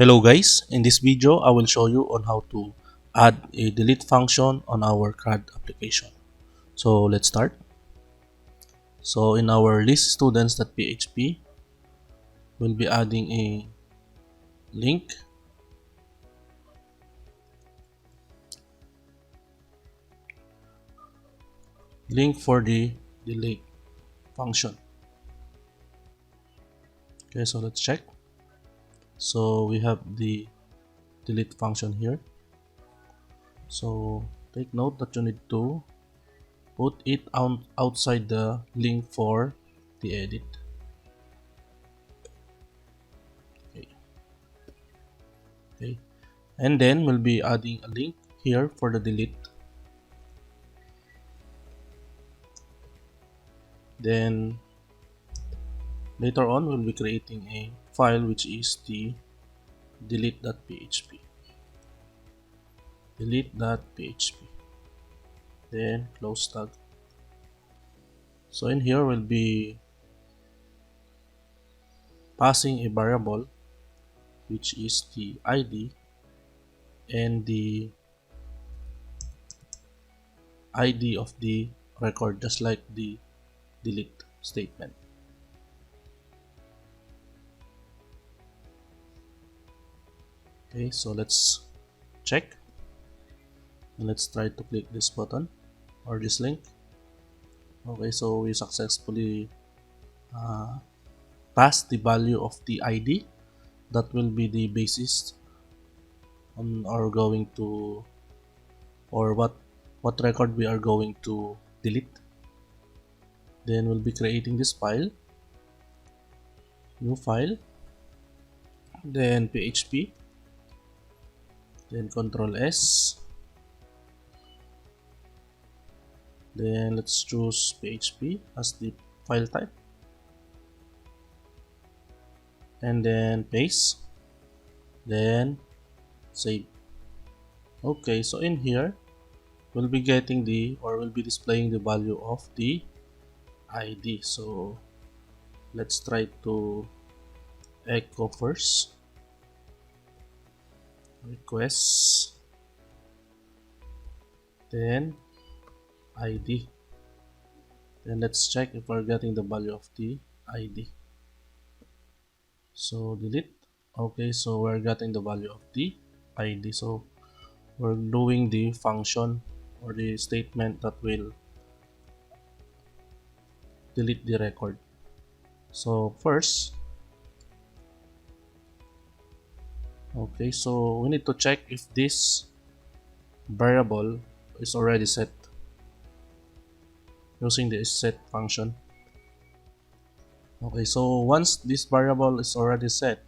Hello guys, in this video I will show you on how to add a delete function on our CRUD application. So let's start. So in our list students.php, we'll be adding a link for the delete function. Okay, so let's check. So we have the delete function here. So take note that you need to put it outside the link for the edit. Okay. And then we'll be adding a link here for the delete. Then later on we'll be creating a file which is the delete.php. Then close tag. So in here we'll be passing a variable which is the ID and the ID of the record, just like the delete statement. Okay, so let's check and let's try to click this button or this link. Okay, so we successfully passed the value of the ID that will be the basis on our going to, or what record we are going to delete. Then we'll be creating this file, new file, then PHP, then Control S, then let's choose PHP as the file type, and then paste, then save. Okay, so in here we'll be getting we'll be displaying the value of the ID. So let's try to echo first, request, then ID, then let's check if we're getting the value of the ID. So delete. Okay, so we're getting the value of the ID. So we're doing the function or the statement that will delete the record. So first, okay, so we need to check if this variable is already set using the set function. Okay, so once this variable is already set,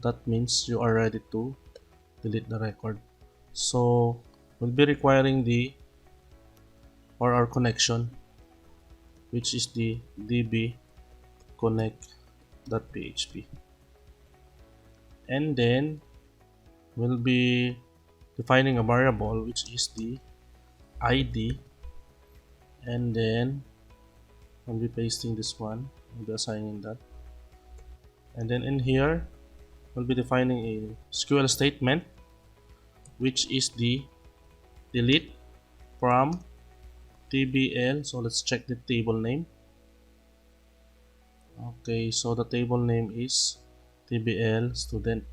that means you are ready to delete the record. So we'll be requiring our connection, which is the db connect.php, and then we'll be defining a variable which is the ID, and then I'll be pasting this one, I'll be assigning that, and then in here we'll be defining a SQL statement which is the delete from tbl. So let's check the table name. Okay, so the table name is tbl student,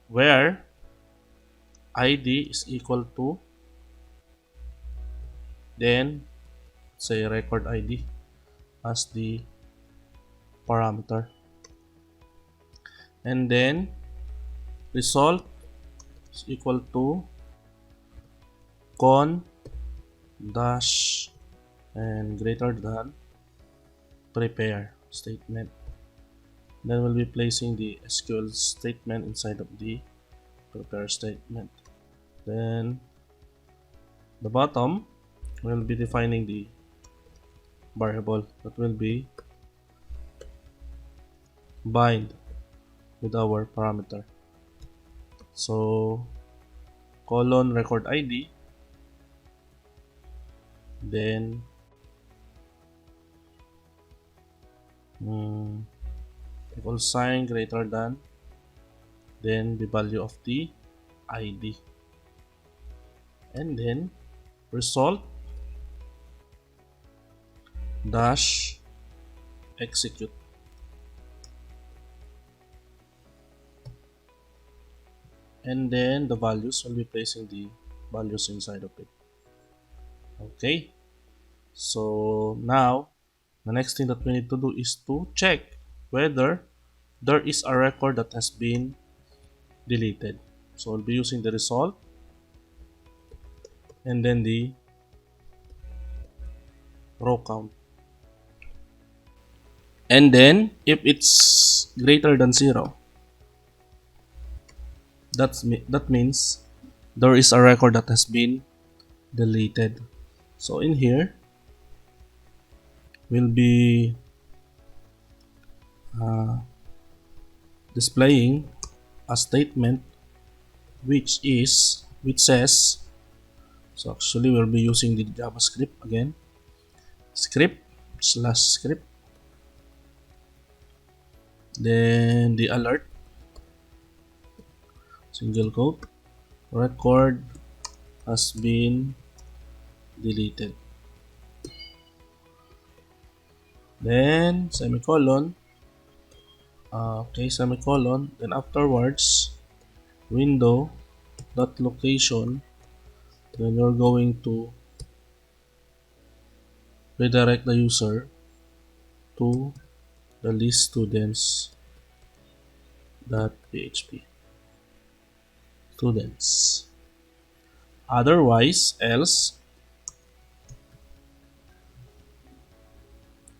where ID is equal to, then say record ID as the parameter, and then result is equal to con dash and greater than prepare statement. Then we'll be placing the SQL statement inside of the prepare statement. Then the bottom we'll be defining the variable that will be bind with our parameter. So colon record ID, then equal sign greater than then the value of the ID, and then result dash execute, and then the values will be placing the values inside of it. Okay, so now the next thing that we need to do is to check whether there is a record that has been deleted. So we'll be using the result and then the row count, and then if it's greater than 0, that means there is a record that has been deleted. So in here we'll be displaying a statement which says, so actually we'll be using the JavaScript again, script slash script, then the alert, single quote, record has been deleted, then semicolon, okay, semicolon, then afterwards window dot location, then you're going to redirect the user to the list students.php, students. Otherwise, else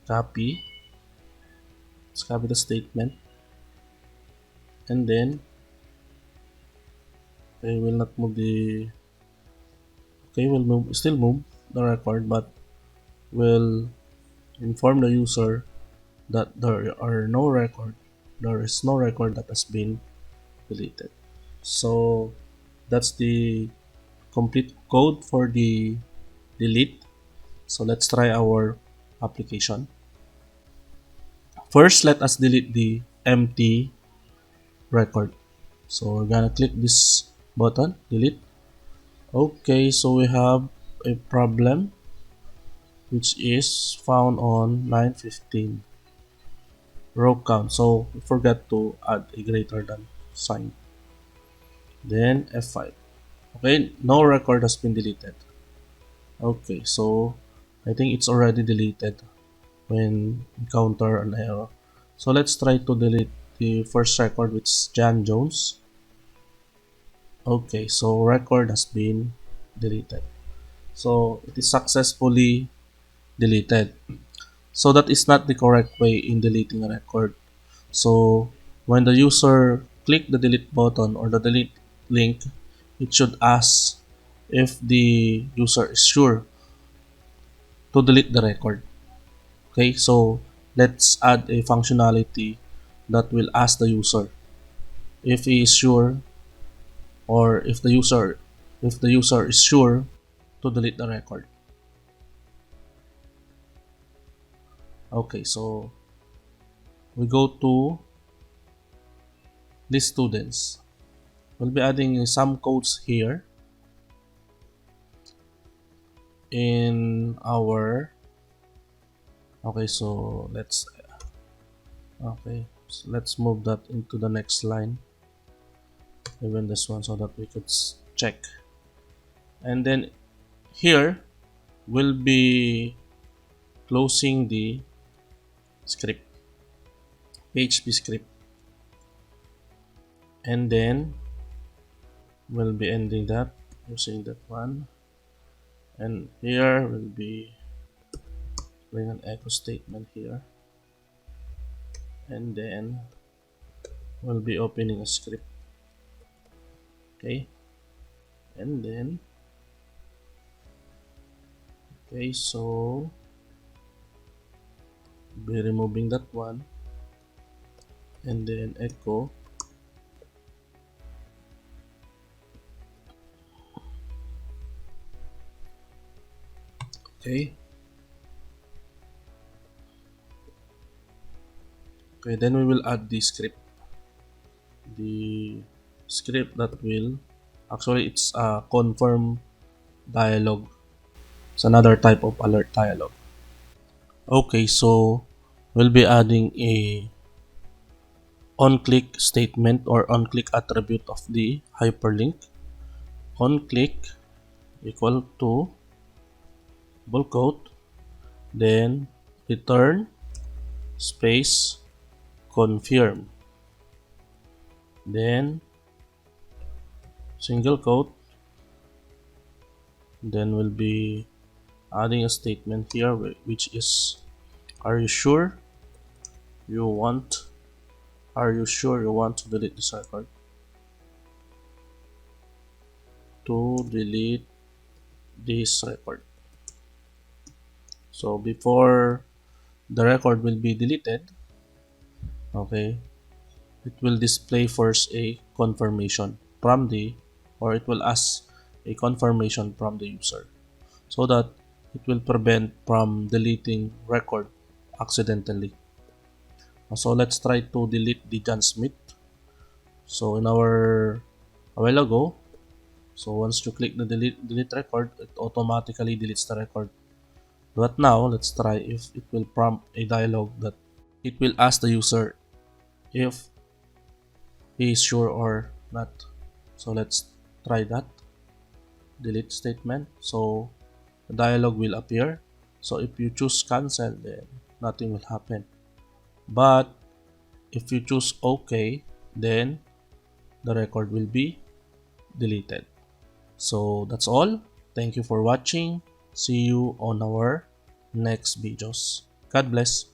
copy, let's copy the statement, and then okay, will not move the, okay, we'll still move the record, but will inform the user that there is no record that has been deleted. So that's the complete code for the delete. So let's try our application. First, let us delete the empty record. So we're gonna click this button, delete. Okay, so we have a problem which is found on line 15, row count. So we forgot to add a greater than sign. Then F5. Okay, no record has been deleted. Okay, so I think it's already deleted when encounter an error. So let's try to delete the first record, which is John Jones. Okay, so record has been deleted. So it is successfully deleted. So that is not the correct way in deleting a record. So when the user click the delete button or the delete link, it should ask if the user is sure to delete the record. Okay, so let's add a functionality that will ask the user if he is sure, or if the user is sure to delete the record. Okay, so we go to list students. We'll be adding some codes here in our, okay, so let's move that into the next line, even this one, so that we could check. And then here we'll be closing the script, PHP script, and then we'll be ending that using that one, and here we'll be doing an echo statement here, and then we'll be opening a script. Okay, and then okay, so be removing that one, and then echo. Okay, then we will add the script, the script that will, actually it's a confirm dialog. It's another type of alert dialog. Okay, so we'll be adding a on-click statement or on-click attribute of the hyperlink. On-click equal to double quote, then return space confirm, then single quote, then we'll be adding a statement here which is, are you sure you want to delete this record? To delete this record. So before the record will be deleted, okay, it will display first a confirmation from the, or it will ask a confirmation from the user, so that it will prevent from deleting record accidentally. So let's try to delete the John Smith. So in our a while ago, so once you click the delete record, it automatically deletes the record. But now let's try if it will prompt a dialog that it will ask the user if he is sure or not. So let's try that delete statement. So the dialog will appear. So if you choose cancel, then nothing will happen. But if you choose OK, then the record will be deleted. So that's all. Thank you for watching. See you on our next videos. God bless.